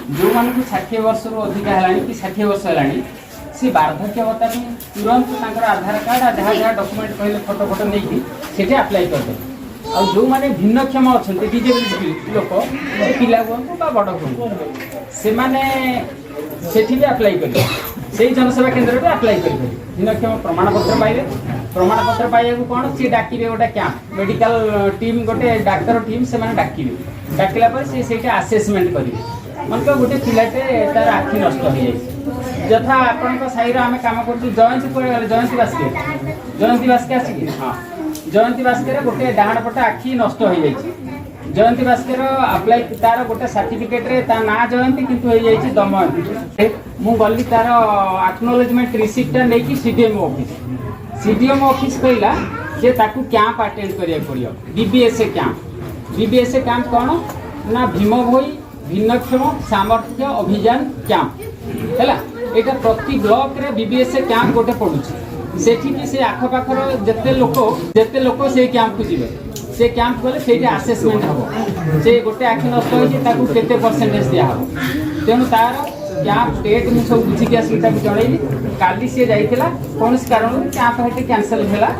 जो मान को 60 वर्ष रु अधिक है कि 60 वर्ष है सी वार्धक्य भत्ता तुरंत आधार कार्ड जहाँ जहाँ डॉक्यूमेंट कहले फोटो फोटो नहीं से अप्लाई करदे। आ जो मैंने भिन्नक्षम अच्छा डिजेबल लोक पिला हूँ बड़ हूँ से भी अप्लाई करेंगे से जनसेवा केन्द्र में अप्लाई करेंगे भिन्नक्षम प्रमाणपत्र पाइबे। प्रमाणपत्र पाइबा कौन सी डाकिबे गोटे कैंप मेडिकल टीम गोटे डाक्तर टीम से डाकिबे डाकिला से आसेसमेंट करेंगे मन को गोटे पिलाटे तार आखि नष्ट हो जाए यथा आपण साई आम कम कर जयंती बास्के आसिक हाँ जयंती बास्के गोटे डाण पट आखि नष्ट हो जाए जयंती बास्कर अप्लाई तार गोटे सर्टिफिकेट रे ता ना जयंती किंतु हो जाए दमयंती मु गली तार एक्नोलेजमेंट रिसीप्टा नहीं सीडीएम ऑफिस कहला जे ताकू कैंप अटेंड करिया पड़ियो बीबीएसए कैंप कौन ना भीम भोई भिन्नक्षम सामर्थ्य अभियान कैंप है यहाँ प्रति ब्लॉक रे बीबीएसए कैंप गोटे पड़ुछि सेठी कि से आखपाखर जेते लोक से कैंप को जीवे से कैंप गले से आसेसमेंट हम से गोटे आखि नष्ट हो केते परसेंटेज दिया हम तेणु तार कैंप डेट मुझे सब बुझिकी आसिक जनइली काली सी जाइला कौन कारण कैंप कैंसल है।